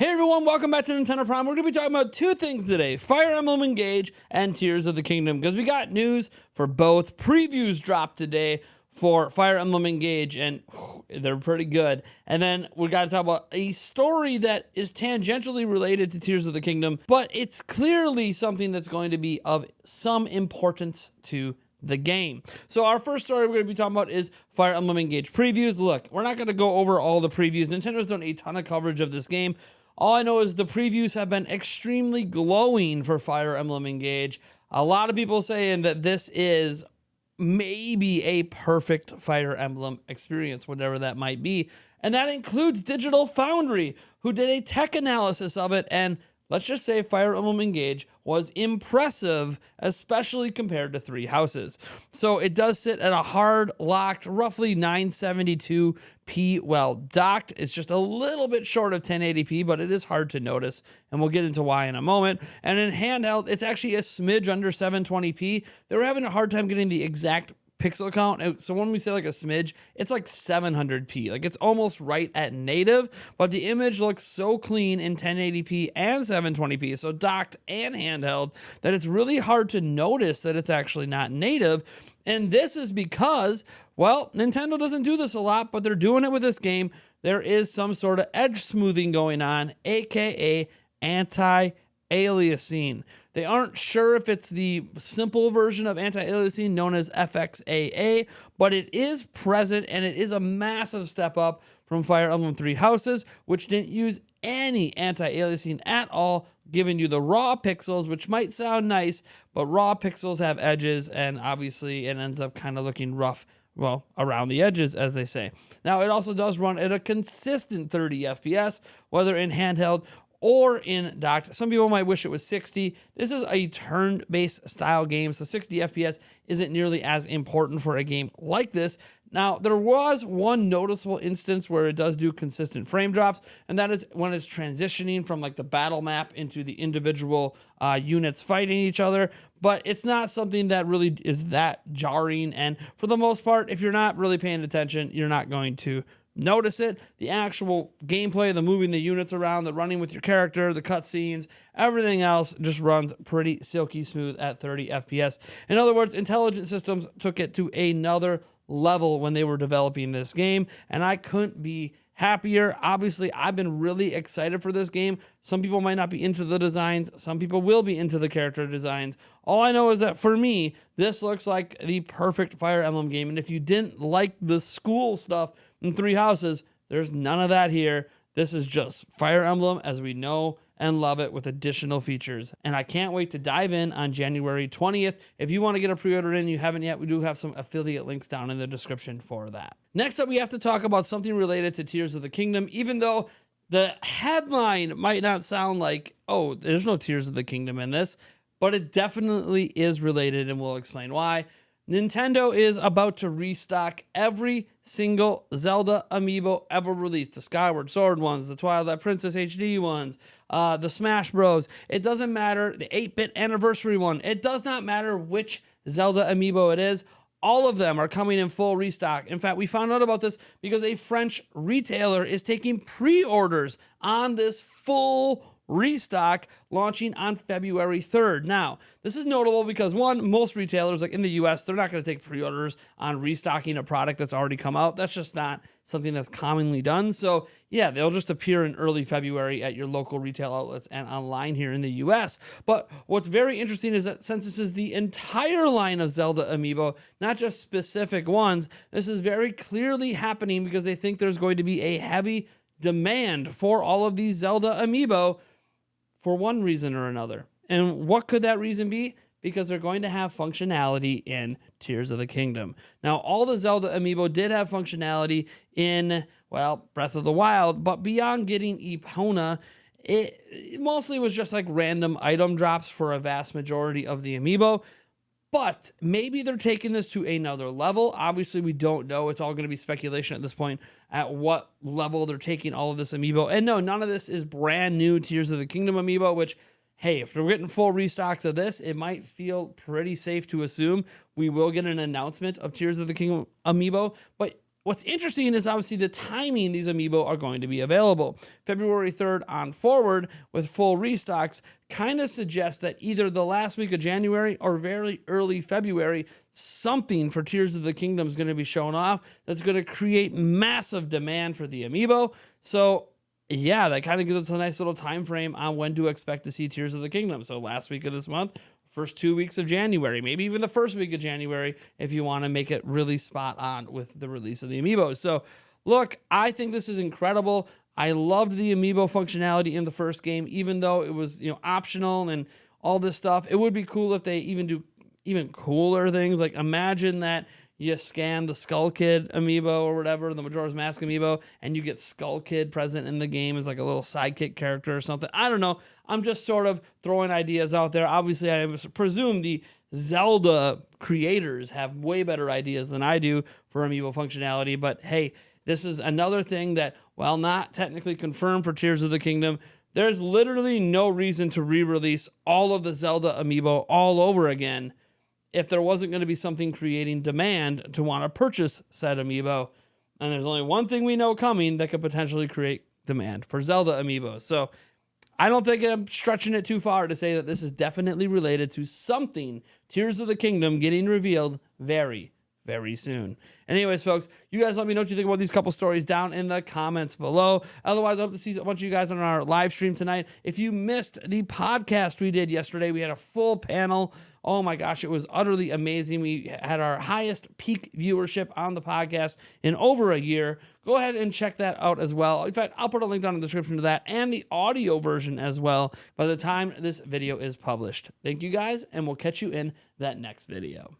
Hey everyone, welcome back to Nintendo Prime. We're going to be talking about two things today, Fire Emblem Engage and Tears of the Kingdom, because we got news for both. Previews dropped today for Fire Emblem Engage, and they're pretty good. And then we got to talk about a story that is tangentially related to Tears of the Kingdom, but it's clearly something that's going to be of some importance to the game. So our first story we're going to be talking about is Fire Emblem Engage previews. Look, we're not going to go over all the previews. Nintendo's done a ton of coverage of this game. All I know is the previews have been extremely glowing for Fire Emblem Engage. A lot of people saying that this is maybe a perfect Fire Emblem experience, whatever that might be. And that includes Digital Foundry, who did a tech analysis of it, and let's just say Fire Emblem Engage was impressive, especially compared to Three Houses. So it does sit at a hard locked, roughly 972p, well docked. It's just a little bit short of 1080p, but it is hard to notice, and we'll get into why in a moment. And in handheld, it's actually a smidge under 720p. They were having a hard time getting the exact pixel count. So when we say like a smidge, it's like 700p. Like it's almost right at native, but the image looks so clean in 1080p and 720p, so docked and handheld, that it's really hard to notice that it's actually not native. And this is because, well, Nintendo doesn't do this a lot, but they're doing it with this game. There is some sort of edge smoothing going on, aka anti-aliasing. They aren't sure if it's the simple version of anti-aliasing known as FXAA, but it is present, and it is a massive step up from Fire Emblem Three Houses, which didn't use any anti-aliasing at all, giving you the raw pixels, which might sound nice, but raw pixels have edges, and obviously it ends up kind of looking rough, well, around the edges, as they say. Now, it also does run at a consistent 30 FPS, whether in handheld or in docked. Some people might wish it was 60. This is a turn-based style game, so 60 FPS isn't nearly as important for a game like this. Now, there was one noticeable instance where it does do consistent frame drops, and that is when it's transitioning from like the battle map into the individual units fighting each other. But it's not something that really is that jarring, and for the most part, if you're not really paying attention, you're not going to notice it. The actual gameplay, the moving the units around, the running with your character, the cutscenes, everything else just runs pretty silky smooth at 30 FPS. In other words, Intelligent Systems took it to another level when they were developing this game, and I couldn't be happier. Obviously, I've been really excited for this game. Some people might not be into the designs. Some people will be into the character designs. All I know is that for me, this looks like the perfect Fire Emblem game. And if you didn't like the school stuff in Three Houses, there's none of that here. This is just Fire Emblem as we know and love it, with additional features. And I can't wait to dive in on January 20th. If you want to get a pre-order in, you haven't yet, we do have some affiliate links down in the description for that. Next up, we have to talk about something related to Tears of the Kingdom, even though the headline might not sound like, oh, there's no Tears of the Kingdom in this, but it definitely is related, and we'll explain why. Nintendo is about to restock every single Zelda amiibo ever released. The Skyward Sword ones, the Twilight Princess HD ones, the Smash Bros. It doesn't matter, the 8-bit anniversary one. It does not matter which Zelda amiibo it is. All of them are coming in full restock. In fact, we found out about this because a French retailer is taking pre-orders on this full restock, launching on February 3rd. Now, this is notable because, one, most retailers, like in the US, they're not going to take pre-orders on restocking a product that's already come out. That's just not something that's commonly done. So, yeah, they'll just appear in early February at your local retail outlets and online here in the US. But what's very interesting is that since this is the entire line of Zelda amiibo, not just specific ones, this is very clearly happening because they think there's going to be a heavy demand for all of these Zelda amiibo for one reason or another. And what could that reason be? Because they're going to have functionality in Tears of the Kingdom. Now, all the Zelda amiibo did have functionality in, well, Breath of the Wild, but beyond getting Epona, it mostly was just like random item drops for a vast majority of the amiibo. But maybe they're taking this to another level. Obviously, we don't know. It's all going to be speculation at this point at what level they're taking all of this amiibo. And no, none of this is brand new Tears of the Kingdom amiibo, which, hey, if we're getting full restocks of this, it might feel pretty safe to assume we will get an announcement of Tears of the Kingdom amiibo. But What's interesting is obviously the timing these amiibo are going to be available. February 3rd on forward with full restocks kind of suggests that either the last week of January or very early February, something for Tears of the Kingdom is going to be shown off that's going to create massive demand for the amiibo. So yeah, that kind of gives us a nice little time frame on when to expect to see Tears of the Kingdom. So last week of this month, first 2 weeks of January, maybe even the first week of January if you want to make it really spot on with the release of the amiibos. So look, I think this is incredible. I loved the amiibo functionality in the first game, even though it was, optional and all this stuff. It would be cool if they even do even cooler things. Like imagine that you scan the Skull Kid amiibo or whatever, the Majora's Mask amiibo, and you get Skull Kid present in the game as like a little sidekick character or something. I don't know. I'm just sort of throwing ideas out there. Obviously, I presume the Zelda creators have way better ideas than I do for amiibo functionality. But hey, this is another thing that, while not technically confirmed for Tears of the Kingdom, there's literally no reason to re-release all of the Zelda amiibo all over again if there wasn't going to be something creating demand to want to purchase said amiibo. And there's only one thing we know coming that could potentially create demand for Zelda amiibos. So I don't think I'm stretching it too far to say that this is definitely related to something Tears of the Kingdom getting revealed very, very soon. Anyways, folks, you guys let me know what you think about these couple stories down in the comments below. Otherwise, I hope to see a bunch of you guys on our live stream tonight. If you missed the podcast we did yesterday, we had a full panel. Oh my gosh, it was utterly amazing. We had our highest peak viewership on the podcast in over a year. Go ahead and check that out as well. In fact, I'll put a link down in the description to that and the audio version as well by the time this video is published. Thank you guys, and we'll catch you in that next video.